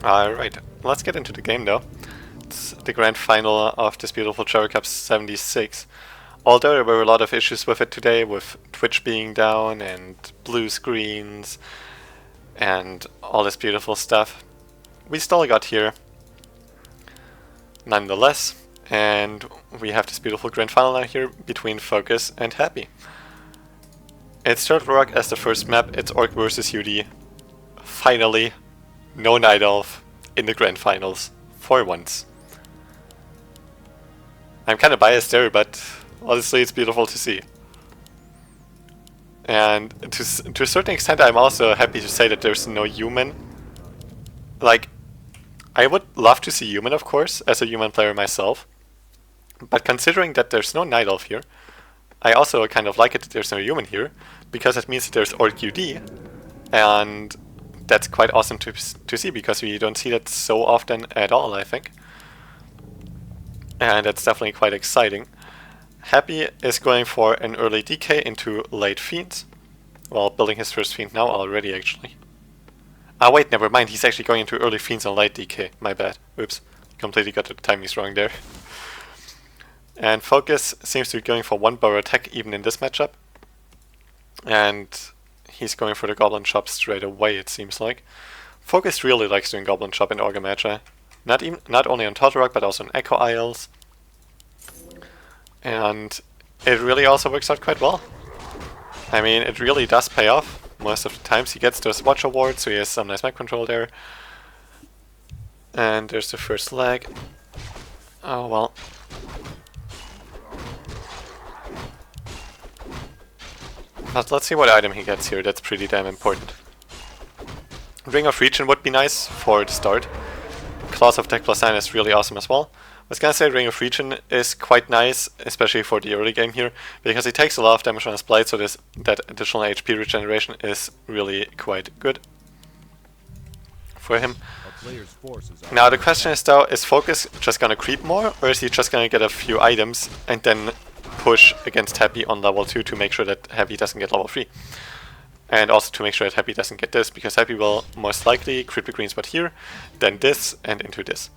Alright, let's get into the game though. It's the grand final of this beautiful Gera Cup 76. Although there were a lot of issues with it today, with Twitch being down and blue screens and all this beautiful stuff, we still got here nonetheless, and we have this beautiful grand final now here between Focus and Happy. It's Turtle Rock as the first map, it's Orc vs UD. Finally, no Night Elf in the grand finals, for once. I'm kind of biased there, but honestly it's beautiful to see. And to a certain extent I'm also happy to say that there's no human. Like, I would love to see human, of course, as a human player myself. But considering that there's no Night Elf here, I also kind of like it that there's no human here, because it means that there's Orc UD, and that's quite awesome to see, because we don't see that so often at all, I think. And that's definitely quite exciting. Happy is going for an early DK into late Fiends. Well, building his first Fiend now already, actually. Ah wait, never mind, he's actually going into early Fiends and late DK. My bad. Oops. Completely got the timings wrong there. And Focus seems to be going for one burrow attack even in this matchup. And he's going for the Goblin Chop straight away, it seems like. Focus really likes doing Goblin Chop in Orga Magi. Not only on Turtle Rock, but also on Echo Isles. And it really also works out quite well. I mean, it really does pay off. Most of the times he gets those Watch Awards, so he has some nice map control there. And there's the first leg. Oh well. But let's see what item he gets here, that's pretty damn important. Ring of Region would be nice for the start. Claws of Tech plus 9 is really awesome as well. I was gonna say Ring of Region is quite nice, especially for the early game here, because he takes a lot of damage on his blade, so that additional HP regeneration is really quite good for him. Now the question is though, is Focus just gonna creep more, or is he just gonna get a few items and then push against Happy on level 2 to make sure that Happy doesn't get level 3? And also to make sure that Happy doesn't get this, because Happy will most likely creep the green spot here, then this, and into this.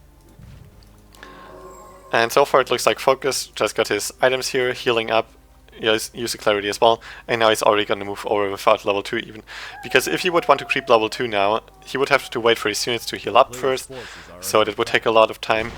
And so far it looks like Focus just got his items here, healing up, use the Clarity as well, and now he's already gonna move over without level 2 even. Because if he would want to creep level 2 now, he would have to wait for his units to heal up first, so that would take a lot of time.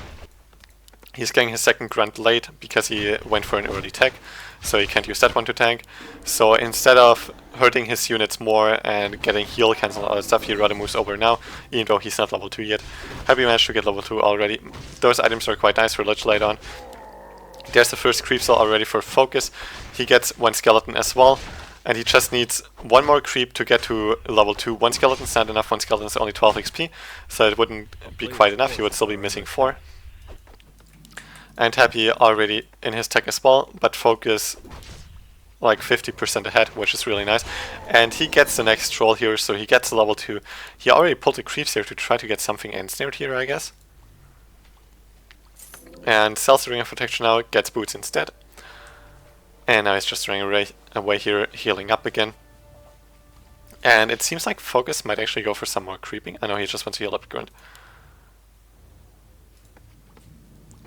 He's getting his second grunt late because he went for an early tech, so he can't use that one to tank. So instead of hurting his units more and getting heal cancel and all that stuff, he rather moves over now, even though he's not level 2 yet. Happy managed to get level 2 already. Those items are quite nice for Lich later on. There's the first creep cell already for Focus. He gets one skeleton as well, and he just needs one more creep to get to level 2. One skeleton's not enough, one skeleton is only 12 XP, so it wouldn't be quite enough, he would still be missing 4. And Happy already in his tech as well, but Focus like 50% ahead, which is really nice. And he gets the next troll here, so he gets level 2. He already pulled the creeps here to try to get something ensnared here, I guess. And sells the Ring of Protection now, gets boots instead. And now he's just running away here, healing up again. And it seems like Focus might actually go for some more creeping. I know he just wants to heal up Grunt.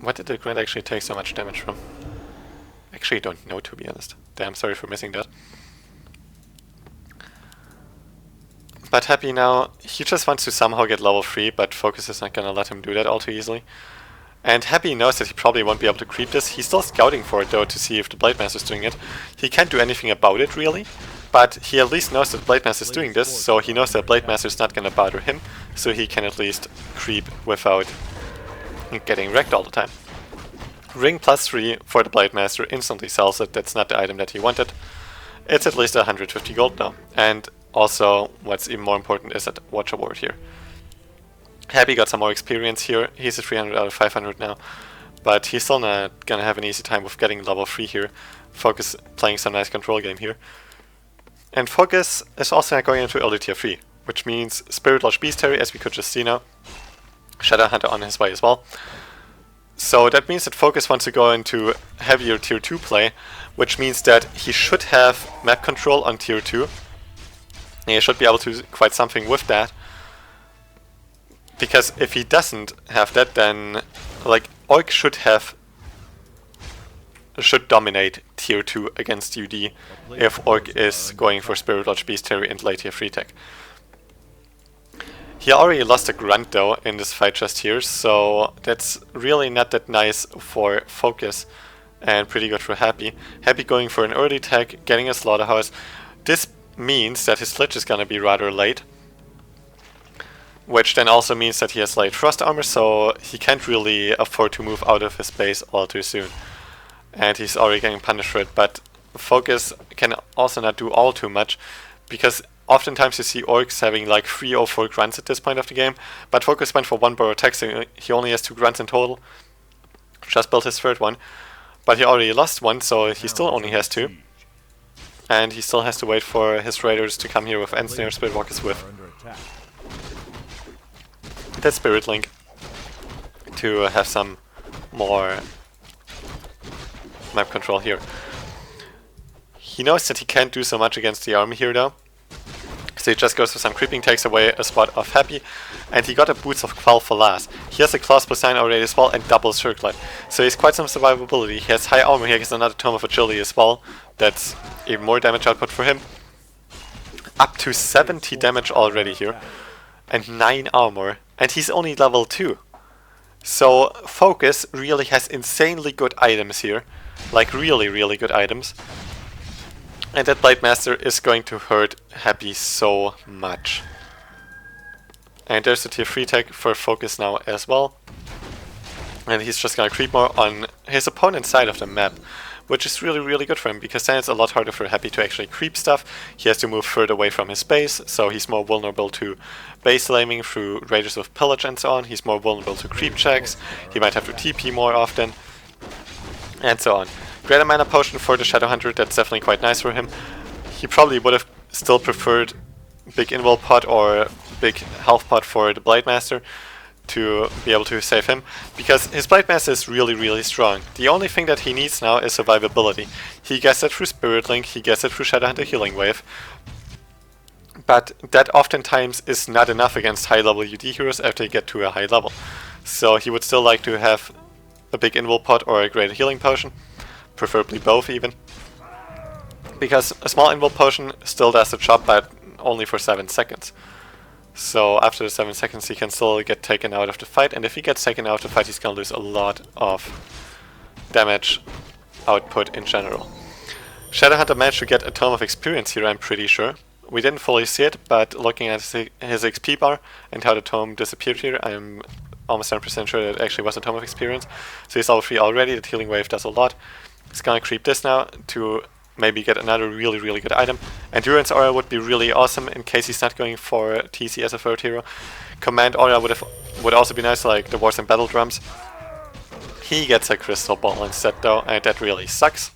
What did the Grunt actually take so much damage from? Actually don't know, to be honest. Damn, sorry for missing that. But Happy now, he just wants to somehow get level 3, but Focus is not gonna let him do that all too easily. And Happy knows that he probably won't be able to creep this. He's still scouting for it though to see if the Blade Master is doing it. He can't do anything about it really, but he at least knows that Blade Master is doing this, so he knows that Blade Master is not gonna bother him, so he can at least creep without getting wrecked all the time. Ring plus 3 for the Blade Master instantly sells it. That's not the item that he wanted. It's at least 150 gold now. And also, what's even more important is that Watch Award here. Happy got some more experience here. He's at 300 out of 500 now. But he's still not gonna have an easy time with getting level 3 here. Focus playing some nice control game here. And Focus is also not going into early tier 3, which means Spirit Lodge Bestiary, as we could just see now. Shadow Hunter on his way as well. So that means that Focus wants to go into heavier tier 2 play, which means that he should have map control on tier 2. He should be able to do quite something with that. Because if he doesn't have that, then like Orc should dominate tier 2 against UD if Orc is going for Spirit Lodge, Bestiary and late tier 3 tech. He already lost a Grunt though in this fight just here, so that's really not that nice for Focus and pretty good for Happy. Happy going for an early tech, getting a Slaughterhouse. This means that his Lich is gonna be rather late, which then also means that he has light Frost Armor, so he can't really afford to move out of his base all too soon. And he's already getting punished for it, but Focus can also not do all too much, because oftentimes you see Orcs having like 3 or 4 grunts at this point of the game, but Focus went for 1 burrow tech, so he only has 2 grunts in total. Just built his 3rd one, but he already lost 1, so he still only has 2. And he still has to wait for his raiders to come here with Ensnare, Spirit Walkers with that Spirit Link to have some more map control here. He knows that he can't do so much against the army here though, so he just goes for some creeping, takes away a spot of Happy, and he got a Boots of Quell for last. He has a Claws +9 already as well and double Circlite, so he's quite some survivability. He has high armor here, he has another Tome of Agility as well, that's even more damage output for him. Up to 70 damage already here, and 9 armor, and he's only level 2. So Focus really has insanely good items here, like really good items. And that Blade Master is going to hurt Happy so much. And there's the tier 3 tech for Focus now as well. And he's just gonna creep more on his opponent's side of the map, which is really good for him, because then it's a lot harder for Happy to actually creep stuff. He has to move further away from his base, so he's more vulnerable to base slamming through Raiders with Pillage and so on. He's more vulnerable to creep checks, he might have to TP more often, and so on. Greater Mana Potion for the Shadow Hunter, that's definitely quite nice for him. He probably would have still preferred big Invul pot or big health pot for the Blade Master to be able to save him, because his Blade Master is really strong. The only thing that he needs now is survivability. He gets it through Spirit Link, he gets it through Shadowhunter Healing Wave, but that oftentimes is not enough against high level UD heroes after they get to a high level. So he would still like to have a big Invul pot or a Greater Healing Potion, preferably both even, because a small Invul Potion still does the job, but only for 7 seconds. So after the 7 seconds he can still get taken out of the fight, and if he gets taken out of the fight he's gonna lose a lot of damage output in general. Shadowhunter managed to get a Tome of Experience here, I'm pretty sure. We didn't fully see it, but looking at his XP bar and how the Tome disappeared here, I'm almost 100% sure that it actually was a Tome of Experience. So he's level 3 already, the Healing Wave does a lot. He's gonna creep this now to maybe get another really good item. Endurance Aura would be really awesome in case he's not going for TC as a 3rd hero. Command Aura would also be nice, like the Wars and Battle Drums. He gets a Crystal Ball instead though, and that really sucks.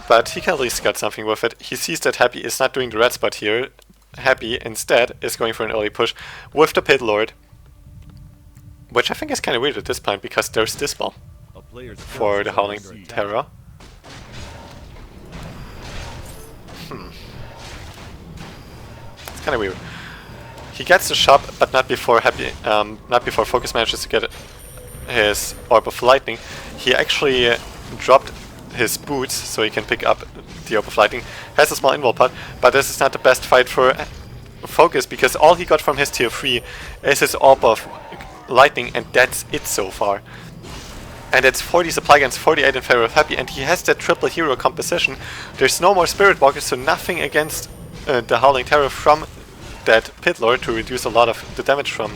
But he can at least get something with it. He sees that Happy is not doing the red spot here. Happy instead is going for an early push with the Pit Lord, which I think is kind of weird at this point, because there's Dispel for the Howling Terror. It's kind of weird. He gets the shop, but not before Focus manages to get his Orb of Lightning. He actually dropped his boots so he can pick up the Orb of Lightning. Has a small invul pot, but this is not the best fight for Focus, because all he got from his tier 3 is his Orb of Lightning, and that's it so far. And it's 40 supply against 48 in favor of Happy, and he has that triple hero composition. There's no more Spirit Walkers, so nothing against the Howling Terror from that Pit Lord to reduce a lot of the damage from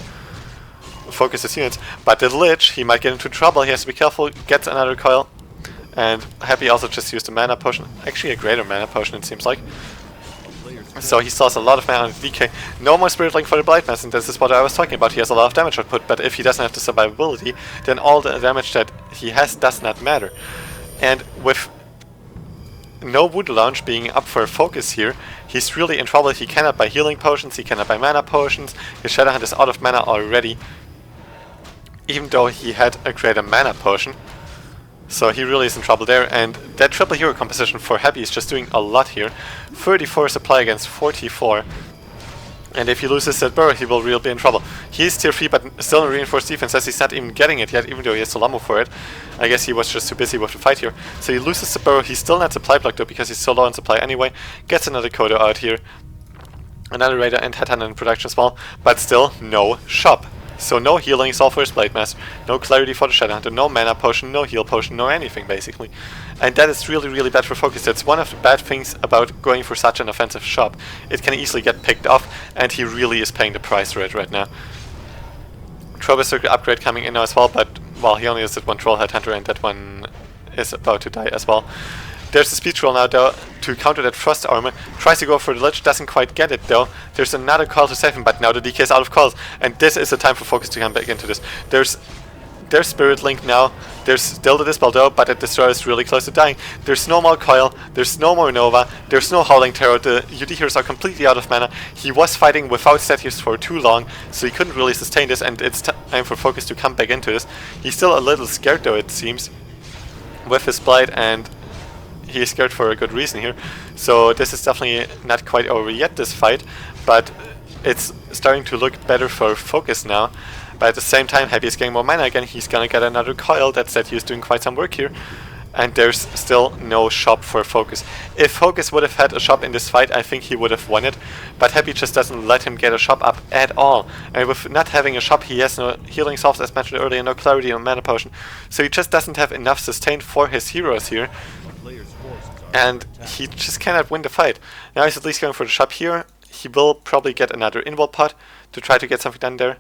Focus's units. But the Lich, he might get into trouble, he has to be careful, gets another coil. And Happy also just used a mana potion, actually a greater mana potion it seems like. So he still has a lot of mana on the DK. No more Spirit Link for the Blade Master, and this is what I was talking about. He has a lot of damage output, but if he doesn't have the survivability, then all the damage that he has does not matter. And with no Voodoo Launch being up for Focus here, he's really in trouble. He cannot buy healing potions, he cannot buy mana potions, his Shadowhand is out of mana already, even though he had a greater mana potion. So he really is in trouble there, and that triple hero composition for Happy is just doing a lot here. 34 supply against 44. And if he loses that burrow, he will really be in trouble. He is tier 3, but still in reinforced defense, as he's not even getting it yet, even though he has Solamo for it. I guess he was just too busy with the fight here. So he loses the burrow. He's still not supply block though, because he's so low on supply anyway. Gets another Kodo out here. Another Raider and Headhunter in production as well. But still, no shop. So no healing solve for his Blade Master, no clarity for the Shadowhunter, no mana potion, no heal potion, no anything basically. And that is really, really bad for focus. That's one of the bad things about going for such an offensive shop. It can easily get picked off, and he really is paying the price for it right now. Troll Berserker upgrade coming in now as well, but well, he only has that one Troll Headhunter, and that one is about to die as well. There's a speed troll now though to counter that frost armor. Tries to go for the ledge, doesn't quite get it though. There's another coil to save him, but now the DK is out of coils, and this is the time for focus to come back into this. There's Spirit Link now. There's still the Dispel though, but the Destroyer is really close to dying. There's no more coil, there's no more Nova, there's no Howling Terror. The UD heroes are completely out of mana. He was fighting without stat heals for too long, so he couldn't really sustain this, and it's time for focus to come back into this. He's still a little scared though, it seems, with his Blight, and he's scared for a good reason here. So this is definitely not quite over yet, this fight, but it's starting to look better for focus now. But at the same time, Happy is getting more mana again. He's gonna get another coil. That said, he's doing quite some work here. And there's still no shop for focus. If focus would have had a shop in this fight, I think he would have won it. But Happy just doesn't let him get a shop up at all. And with not having a shop, he has no healing salves, as mentioned earlier, no clarity, no mana potion. So he just doesn't have enough sustain for his heroes here. And he just cannot win the fight. Now he's at least going for the shop here. He will probably get another invul pot to try to get something done there.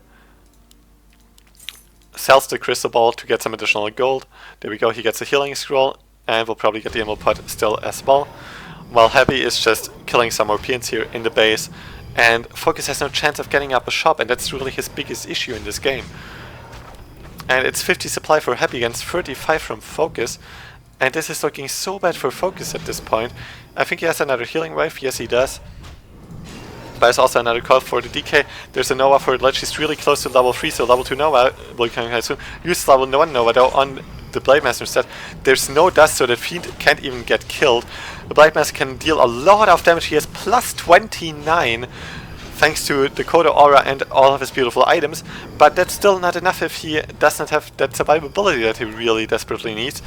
Sells the crystal ball to get some additional gold. There we go, he gets a healing scroll, and will probably get the invul pot still as well. While Happy is just killing some more peons here in the base, and Focus has no chance of getting up a shop, and that's really his biggest issue in this game. And it's 50 supply for Happy against 35 from Focus. And this is looking so bad for focus at this point. I think he has another healing wave. Yes, he does. But there's also another call for the DK. There's a Nova for the ledge. He's really close to level 3, so level 2 Nova will come quite soon. Use level 1 Nova though on the Blade Master instead. There's no dust, so that Fiend can't even get killed. The Blade Master can deal a lot of damage. He has plus 29. Thanks to the Kodo Aura and all of his beautiful items, but that's still not enough if he does not have that survivability that he really desperately needs.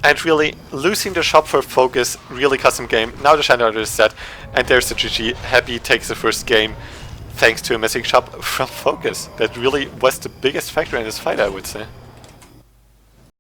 And really, losing the shop for focus really cost him game. Now the Shadow is set, and there's the GG. Happy takes the first game thanks to a missing shop from focus. That really was the biggest factor in this fight, I would say.